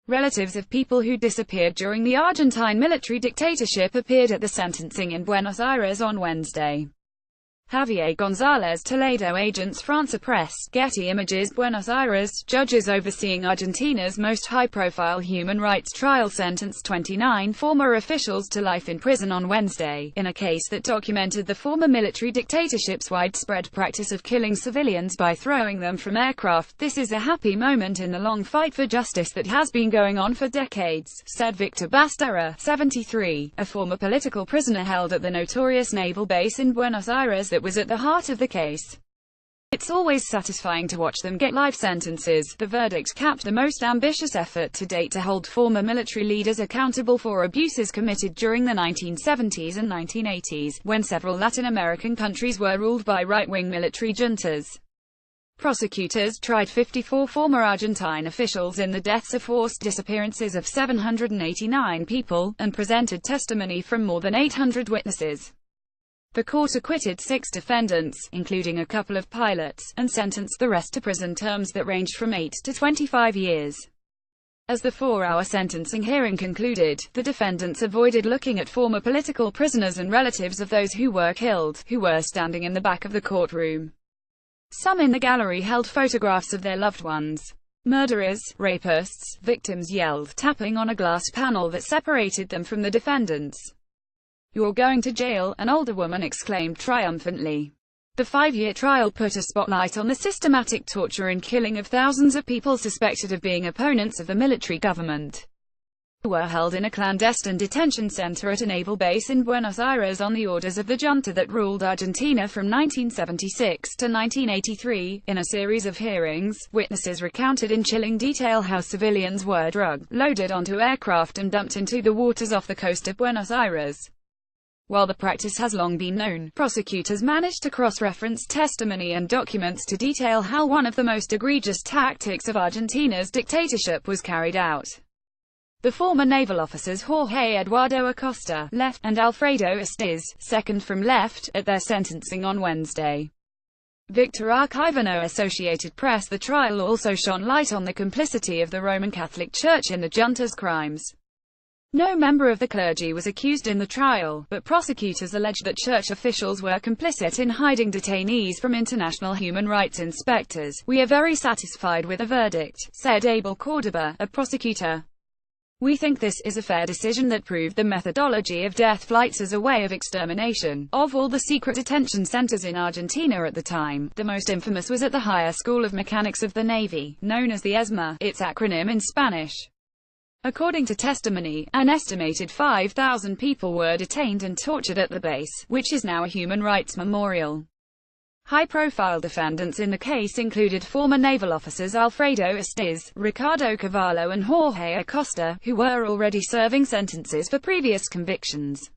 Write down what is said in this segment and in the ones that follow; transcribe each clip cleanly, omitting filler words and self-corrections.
Relatives of people who disappeared during the Argentine military dictatorship appeared at the sentencing in Buenos Aires on Wednesday. Javier González Toledo, Agence France-Presse, Getty Images, Buenos Aires. Judges overseeing Argentina's most high-profile human rights trial sentenced 29 former officials to life in prison on Wednesday, in a case that documented the former military dictatorship's widespread practice of killing civilians by throwing them from aircraft. "This is a happy moment in the long fight for justice that has been going on for decades," said Victor Basterra, 73, a former political prisoner held at the notorious naval base in Buenos Aires that was at the heart of the case. "It's always satisfying to watch them get life sentences." The verdict capped the most ambitious effort to date to hold former military leaders accountable for abuses committed during the 1970s and 1980s, when several Latin American countries were ruled by right-wing military juntas. Prosecutors tried 54 former Argentine officials in the deaths or forced disappearances of 789 people, and presented testimony from more than 800 witnesses. The court acquitted 6 defendants, including a couple of pilots, and sentenced the rest to prison terms that ranged from 8 to 25 years. As the 4-hour sentencing hearing concluded, the defendants avoided looking at former political prisoners and relatives of those who were killed, who were standing in the back of the courtroom. Some in the gallery held photographs of their loved ones. "Murderers, rapists," victims yelled, tapping on a glass panel that separated them from the defendants. "You're going to jail," an older woman exclaimed triumphantly. The 5-year trial put a spotlight on the systematic torture and killing of thousands of people suspected of being opponents of the military government. They were held in a clandestine detention center at a naval base in Buenos Aires on the orders of the junta that ruled Argentina from 1976 to 1983. In a series of hearings, witnesses recounted in chilling detail how civilians were drugged, loaded onto aircraft and dumped into the waters off the coast of Buenos Aires. While the practice has long been known, prosecutors managed to cross-reference testimony and documents to detail how one of the most egregious tactics of Argentina's dictatorship was carried out. The former naval officers Jorge Eduardo Acosta, left, and Alfredo Estes, second from left, at their sentencing on Wednesday. Victor Archivano, Associated Press. The trial also shone light on the complicity of the Roman Catholic Church in the junta's crimes. No member of the clergy was accused in the trial, but prosecutors alleged that church officials were complicit in hiding detainees from international human rights inspectors. "We are very satisfied with the verdict," said Abel Cordoba, a prosecutor. "We think this is a fair decision that proved the methodology of death flights as a way of extermination. Of all the secret detention centers in Argentina at the time, the most infamous was at the Higher School of Mechanics of the Navy, known as the ESMA, its acronym in Spanish." According to testimony, an estimated 5,000 people were detained and tortured at the base, which is now a human rights memorial. High-profile defendants in the case included former naval officers Alfredo Estes, Ricardo Cavallo and Jorge Acosta, who were already serving sentences for previous convictions.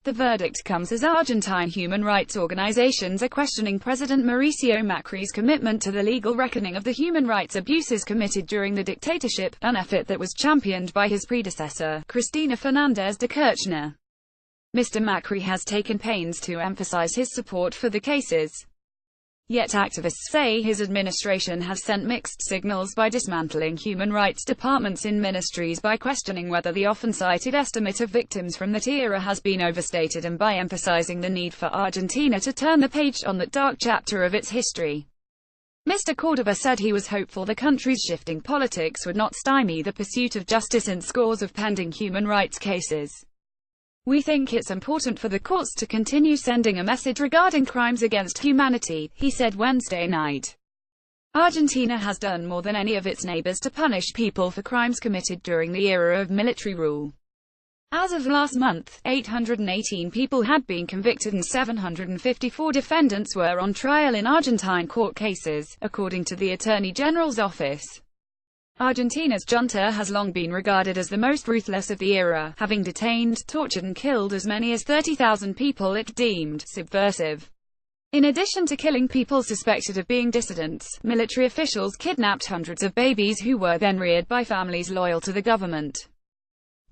The verdict comes as Argentine human rights organizations are questioning President Mauricio Macri's commitment to the legal reckoning of the human rights abuses committed during the dictatorship, an effort that was championed by his predecessor, Cristina Fernández de Kirchner. Mr. Macri has taken pains to emphasize his support for the cases. Yet activists say his administration has sent mixed signals by dismantling human rights departments in ministries, by questioning whether the often-cited estimate of victims from that era has been overstated, and by emphasizing the need for Argentina to turn the page on that dark chapter of its history. Mr. Cordoba said he was hopeful the country's shifting politics would not stymie the pursuit of justice in scores of pending human rights cases. "We think it's important for the courts to continue sending a message regarding crimes against humanity," he said Wednesday night. Argentina has done more than any of its neighbors to punish people for crimes committed during the era of military rule. As of last month, 818 people had been convicted and 754 defendants were on trial in Argentine court cases, according to the Attorney General's office. Argentina's junta has long been regarded as the most ruthless of the era, having detained, tortured and killed as many as 30,000 people it deemed subversive. In addition to killing people suspected of being dissidents, military officials kidnapped hundreds of babies who were then reared by families loyal to the government.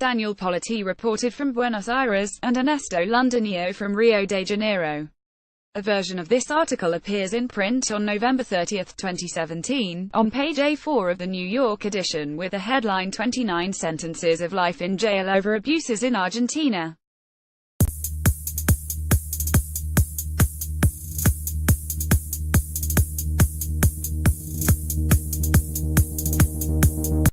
Daniel Politi reported from Buenos Aires, and Ernesto Londonio from Rio de Janeiro. A version of this article appears in print on November 30, 2017, on page A4 of the New York edition with the headline 29 Sentences of Life in Jail Over Abuses in Argentina.